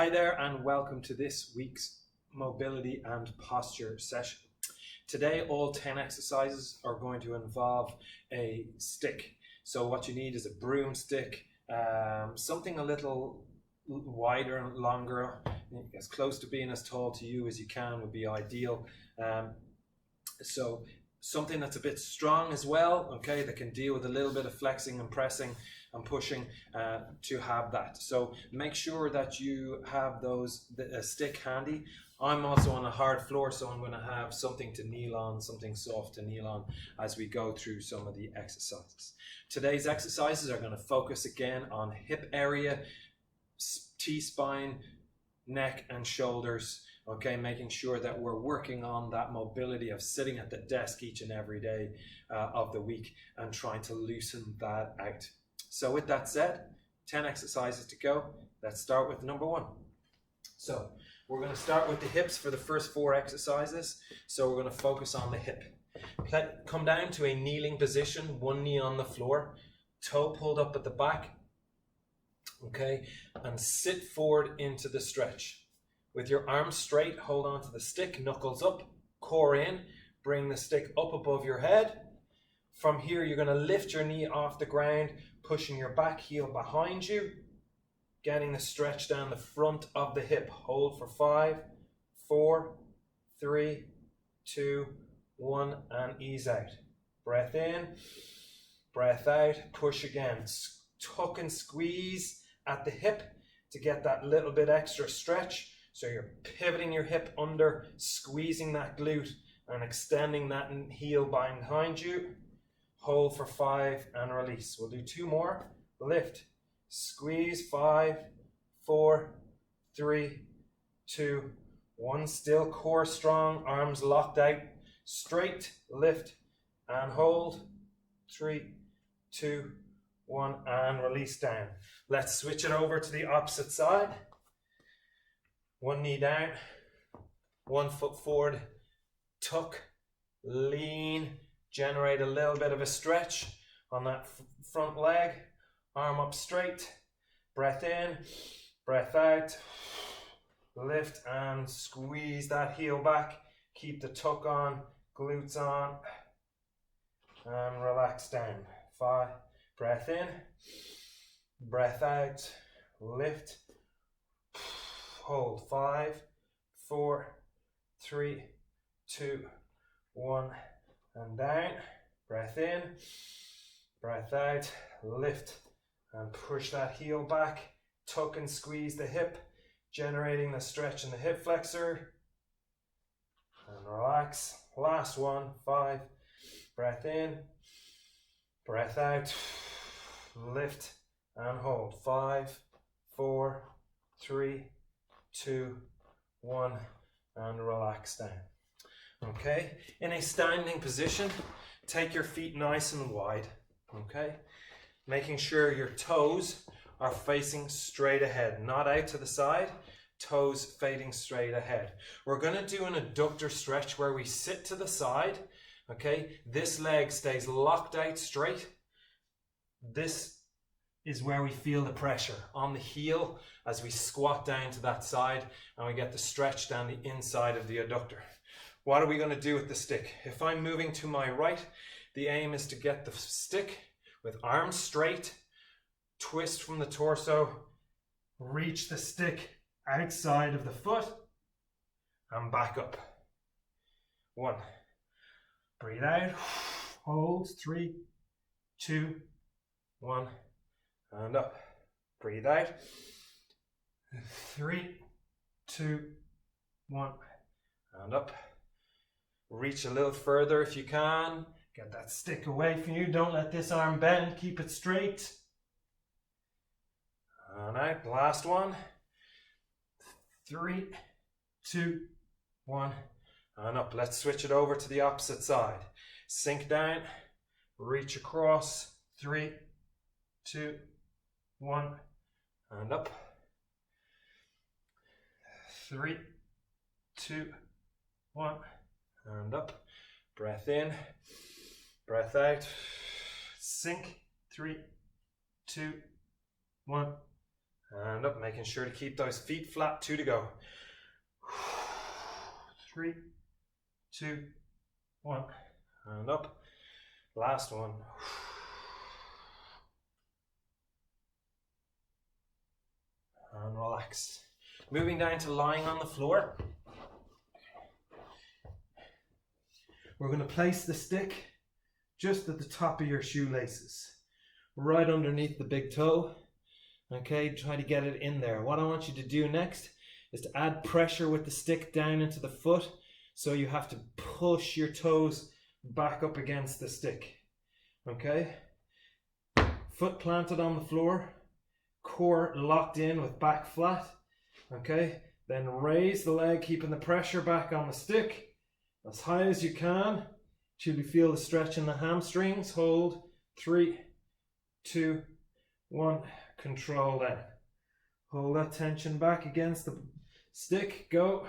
Hi there and welcome to this week's mobility and posture session. Today all 10 exercises are going to involve a stick. So what you need is a broomstick, something a little wider and longer, as close to being as tall to you as you can would be ideal. So something that's a bit strong as well, okay, that can deal with a little bit of flexing and pressing and pushing to have that. So make sure that you have a stick handy. I'm also on a hard floor, so I'm going to have something to kneel on, something soft to kneel on as we go through some of the exercises. Today's exercises are going to focus again on hip area, T-spine, neck and shoulders. Okay, making sure that we're working on that mobility of sitting at the desk each and every day of the week and trying to loosen that out. So with that said, 10 exercises to go. Let's start with number 1. So we're going to start with the hips for the first 4 exercises. So we're going to focus on the hip. Come down to a kneeling position, one knee on the floor, toe pulled up at the back. Okay, and sit forward into the stretch. With your arms straight, hold on to the stick, knuckles up, core in, bring the stick up above your head. From here, you're going to lift your knee off the ground, pushing your back heel behind you, getting the stretch down the front of the hip. Hold for 5, 4, 3, 2, 1, and ease out. Breath in, breath out, push again. Tuck and squeeze at the hip to get that little bit extra stretch. So you're pivoting your hip under, squeezing that glute and extending that heel behind you. Hold for 5 and release. We'll do 2 more. Lift, squeeze, 5, 4, 3, 2, 1. Still core strong, arms locked out. Straight, lift and hold. 3, 2, 1 and release down. Let's switch it over to the opposite side. One knee down, 1 foot forward, tuck, lean, generate a little bit of a stretch on that front leg, arm up straight, breath in, breath out, lift and squeeze that heel back, keep the tuck on, glutes on, and relax down. 5, breath in, breath out, lift, hold. 5, 4, 3, 2, 1, and down. Breath in, breath out, lift and push that heel back, tuck and squeeze the hip, generating the stretch in the hip flexor, and relax. Last one. 5, breath in, breath out, lift and hold. 5, 4, 3, 2, 1, and relax down. Okay, in a standing position, take your feet nice and wide. Okay, making sure your toes are facing straight ahead, not out to the side, toes fading straight ahead. We're going to do an abductor stretch where we sit to the side. Okay, this leg stays locked out straight. This is where we feel the pressure on the heel as we squat down to that side and we get the stretch down the inside of the adductor. What are we going to do with the stick? If I'm moving to my right, the aim is to get the stick with arms straight, twist from the torso, reach the stick outside of the foot and back up. 1. Breathe out, hold. 3, 2, 1. And up. Breathe out. 3, 2, 1. And up. Reach a little further if you can. Get that stick away from you. Don't let this arm bend. Keep it straight. And out. Last one. 3, 2, 1. And up. Let's switch it over to the opposite side. Sink down. Reach across. 3, 2, 1, and up. 3, 2, 1, and up. Breath in, breath out. Sink. 3, 2, 1, And up, making sure to keep those feet flat, 2 to go. 3, 2, 1, and up. Last one. And relax. Moving down to lying on the floor. We're going to place the stick just at the top of your shoelaces, right underneath the big toe. Okay, try to get it in there. What I want you to do next is to add pressure with the stick down into the foot, so you have to push your toes back up against the stick. Okay, foot planted on the floor, core locked in with back flat. Okay, then raise the leg, keeping the pressure back on the stick as high as you can till you feel the stretch in the hamstrings. Hold. 3, 2, 1. Control that. Hold that tension back against the stick. Go.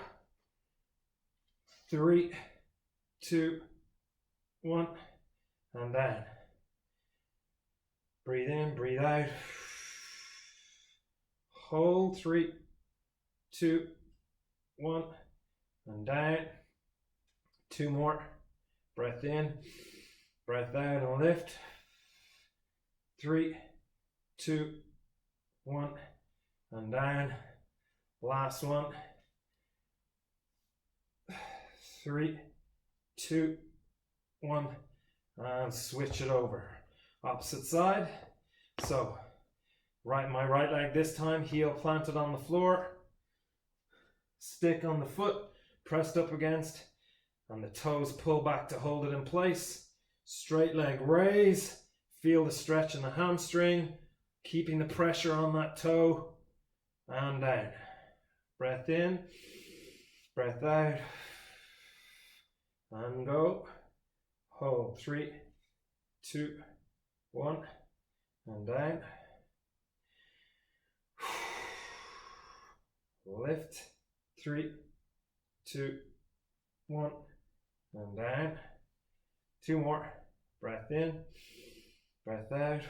3, 2, 1, and down. Breathe in, breathe out. Hold. 3, 2, 1, and down. 2 more. Breath in, breath out, and lift. 3, 2, 1, and down. Last one. 3, 2, 1, and switch it over. Opposite side. So, my right leg this time, heel planted on the floor, stick on the foot, pressed up against, and the toes pull back to hold it in place. Straight leg raise, feel the stretch in the hamstring, keeping the pressure on that toe, and down. Breath in, breath out, and go. Hold. 3, 2, 1, and down. Lift. 3, 2, 1, and down. 2 more. Breath in, breath out.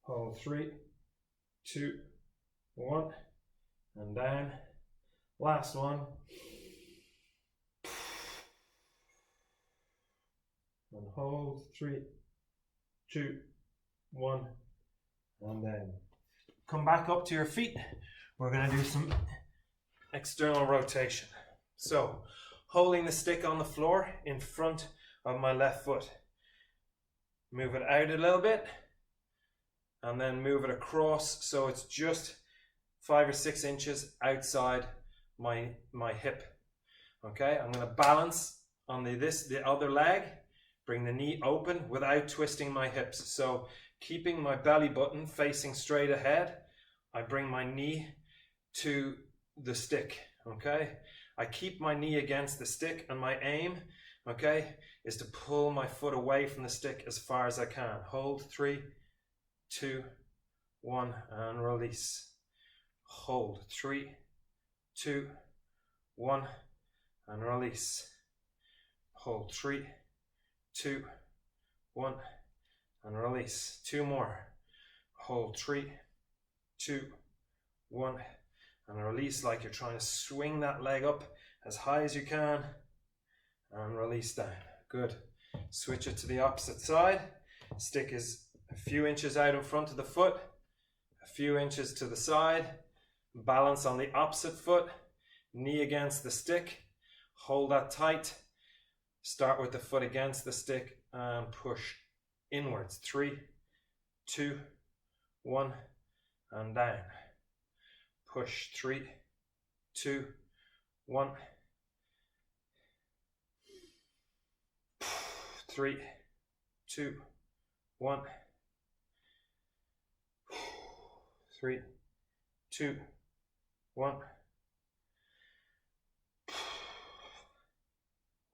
Hold. 3, 2, 1, and down. Last one. And hold. 3, 2, 1, and then come back up to your feet. We're going to do some external rotation. So, holding the stick on the floor in front of my left foot. Move it out a little bit, and then move it across so it's just 5 or 6 inches outside my hip. Okay, I'm going to balance on the other leg, bring the knee open without twisting my hips. So keeping my belly button facing straight ahead, I bring my knee to the stick. Okay, I keep my knee against the stick, and my aim, okay, is to pull my foot away from the stick as far as I can. Hold. 3, 2, 1, and release. Hold. 3, 2, 1, and release. Hold. 3, 2, 1, and release. 2 more. Hold. 3, 2, 1, and release, like you're trying to swing that leg up as high as you can, and release down. Good. Switch it to the opposite side. Stick is a few inches out in front of the foot, a few inches to the side. Balance on the opposite foot, knee against the stick. Hold that tight. Start with the foot against the stick and push inwards. 3, 2, 1, and down. Push. 3, 2, 1. 3, 2, 1. 3, 2, 1.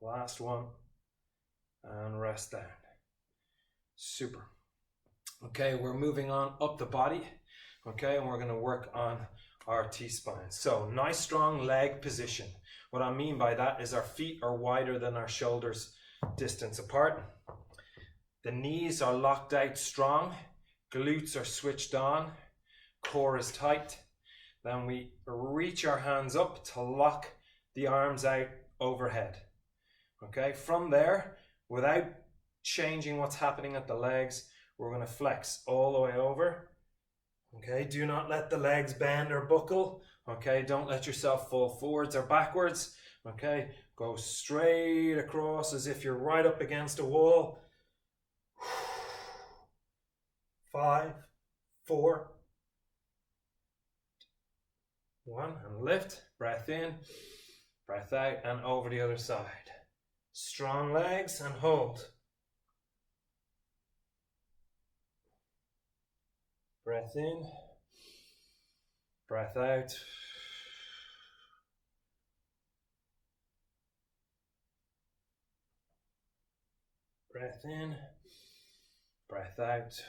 Last one, and rest down. Super. Okay, we're moving on up the body. Okay, and we're going to work on our T-spine. So, nice strong leg position. What I mean by that is our feet are wider than our shoulders distance apart. The knees are locked out strong. Glutes are switched on. core is tight. Then we reach our hands up to lock the arms out overhead. Okay, from there, without changing what's happening at the legs, we're going to flex all the way over. Okay, do not let the legs bend or buckle. Okay, don't let yourself fall forwards or backwards. Okay, go straight across as if you're right up against a wall. 5, 4, 1, and lift. Breath in, breath out, and over the other side. Strong legs and hold. Breath in, breath out. Breath in, breath out.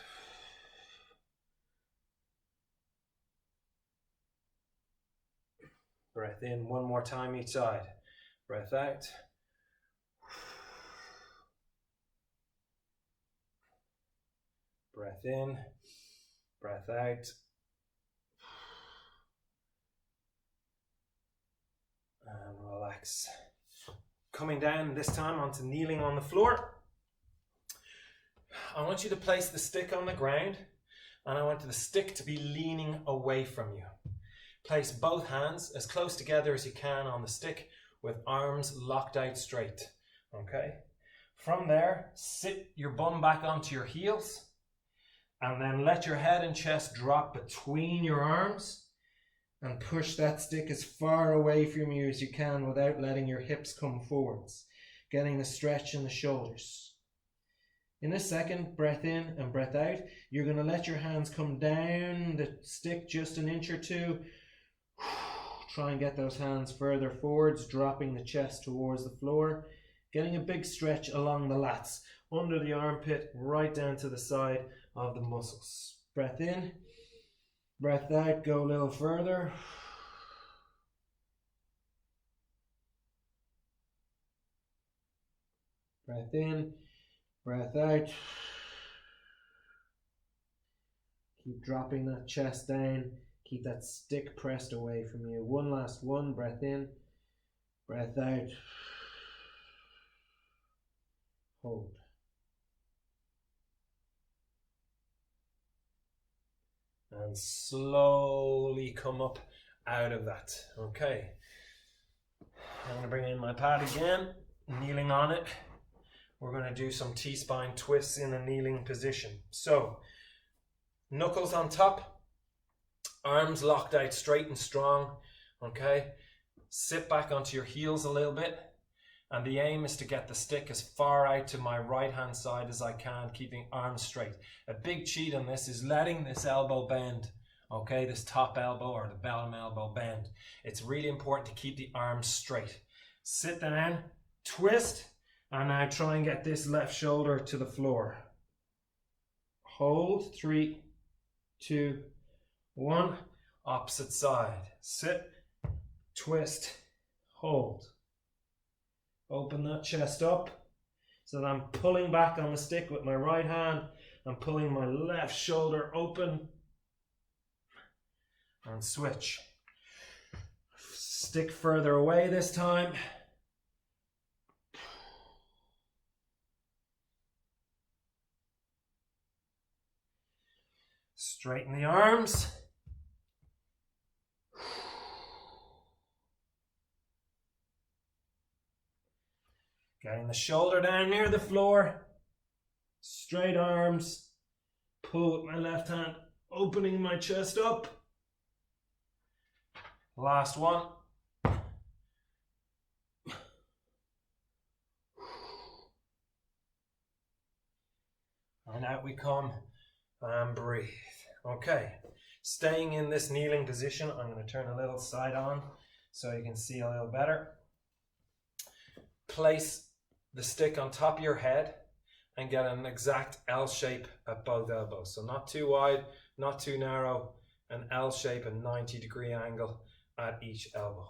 Breath in one more time each side. Breath out. Breath in, breath out. And relax. Coming down this time onto kneeling on the floor. I want you to place the stick on the ground, and I want the stick to be leaning away from you. Place both hands as close together as you can on the stick with arms locked out straight. Okay? From there, sit your bum back onto your heels, and then let your head and chest drop between your arms and push that stick as far away from you as you can without letting your hips come forwards, getting the stretch in the shoulders. In a second, breath in and breath out. You're going to let your hands come down the stick just an inch or two. Try and get those hands further forwards, dropping the chest towards the floor, getting a big stretch along the lats, under the armpit, right down to the side of the muscles. Breath in, breath out, go a little further. Breath in, breath out. Keep dropping that chest down. Keep that stick pressed away from you. One last one. Breath in, breath out. Hold. And slowly come up out of that. Okay. I'm going to bring in my pad again, kneeling on it. We're going to do some T-spine twists in a kneeling position. So, knuckles on top. Arms locked out straight and strong, okay? Sit back onto your heels a little bit, and the aim is to get the stick as far out to my right hand side as I can, keeping arms straight. A big cheat on this is letting this elbow bend, okay? This top elbow or the bottom elbow bend. It's really important to keep the arms straight. Sit down, twist, and now try and get this left shoulder to the floor. Hold, 3, 2, 1, opposite side. Sit, twist, hold. Open that chest up so that I'm pulling back on the stick with my right hand. I'm pulling my left shoulder open and switch. Stick further away this time. Straighten the arms. Getting the shoulder down near the floor. Straight arms. Pull with my left hand, opening my chest up. Last one. And out we come and breathe. Okay, staying in this kneeling position, I'm going to turn a little side on so you can see a little better. Place the stick on top of your head and get an exact L shape at both elbows. So not too wide, not too narrow, an L shape, a 90-degree angle at each elbow.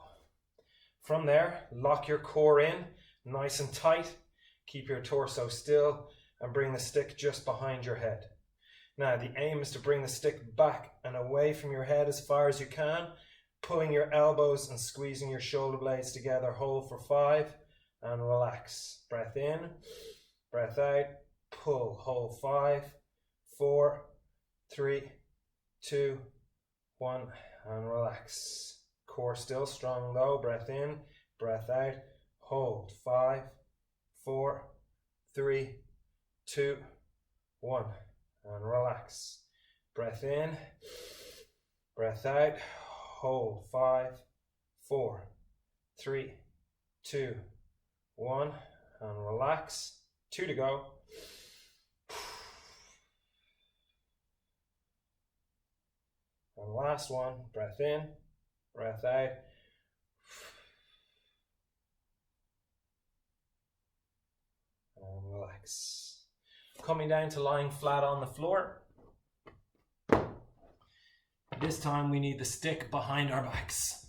From there, lock your core in nice and tight. Keep your torso still and bring the stick just behind your head. Now the aim is to bring the stick back and away from your head as far as you can, pulling your elbows and squeezing your shoulder blades together. Hold for 5 and relax. Breath in, breath out, pull, hold 5, 4, 3, 2, 1 and relax. Core still strong though. Breath in, breath out, hold 5, 4, 3, 2, 1 and relax. Breath in, breath out, hold 5, 4, 3, 2, 1 and relax. 2 to go. And last one, breath in, breath out. And relax. Coming down to lying flat on the floor. This time we need the stick behind our backs.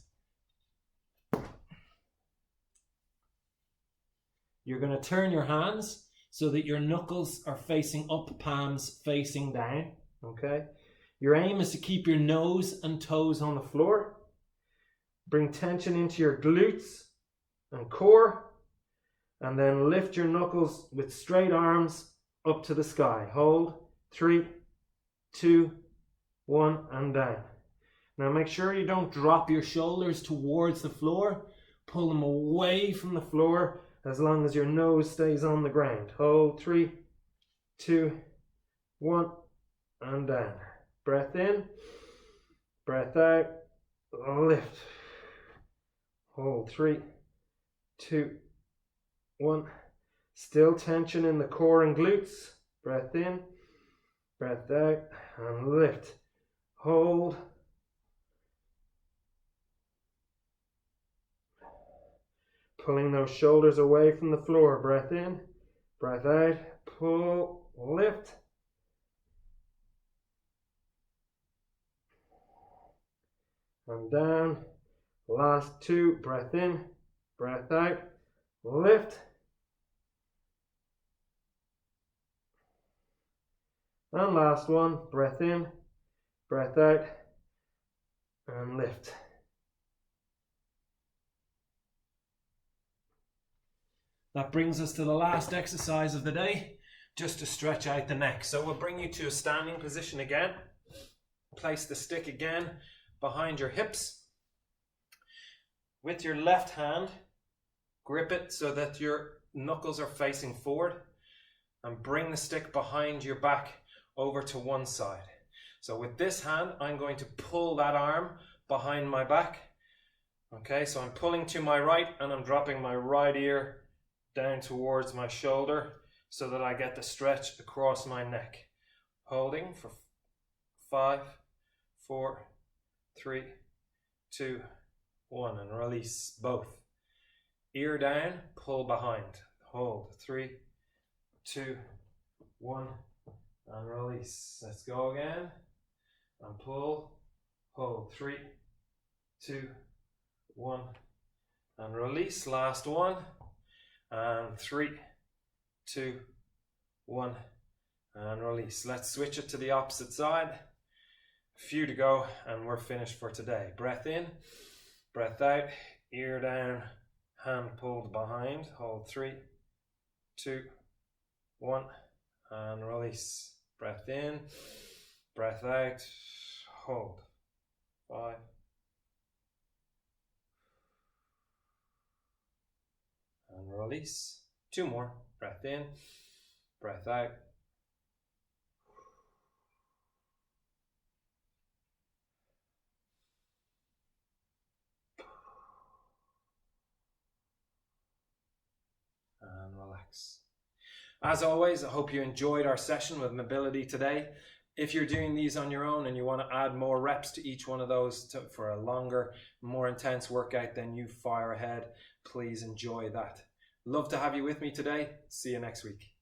You're going to turn your hands so that your knuckles are facing up, palms facing down. Okay? Your aim is to keep your nose and toes on the floor. Bring tension into your glutes and core. And then lift your knuckles with straight arms up to the sky. Hold. 3, 2, 1 and down. Now make sure you don't drop your shoulders towards the floor. Pull them away from the floor as long as your nose stays on the ground. Hold. 3, 2, 1 and down. Breath in, breath out, lift. Hold. 3, 2, 1. Still tension in the core and glutes. Breath in, breath out and lift. Hold. Pulling those shoulders away from the floor. Breath in, breath out, pull, lift. And down. Last 2, breath in, breath out, lift. And last one, breath in, breath out, and lift. That brings us to the last exercise of the day, just to stretch out the neck. So we'll bring you to a standing position again. Place the stick again behind your hips. With your left hand, grip it so that your knuckles are facing forward and bring the stick behind your back over to one side. So with this hand, I'm going to pull that arm behind my back. Okay, so I'm pulling to my right and I'm dropping my right ear down towards my shoulder so that I get the stretch across my neck. Holding for 5, 4, 3, 2, 1 and release both. Ear down, pull behind. Hold. 3, 2, 1 and release. Let's go again. And pull. Hold. 3, 2, 1 and release. Last one. And 3, 2, 1 and release. Let's switch it to the opposite side. A few to go and we're finished for today. Breath in, breath out, ear down, hand pulled behind. Hold. 3, 2, 1 and release. Breath in, breath out, hold. 5, and release. 2 more. Breath in, breath out. And relax. As always, I hope you enjoyed our session with mobility today. If you're doing these on your own and you want to add more reps to each one of those for a longer, more intense workout, then you fire ahead. Please enjoy that. Love to have you with me today. See you next week.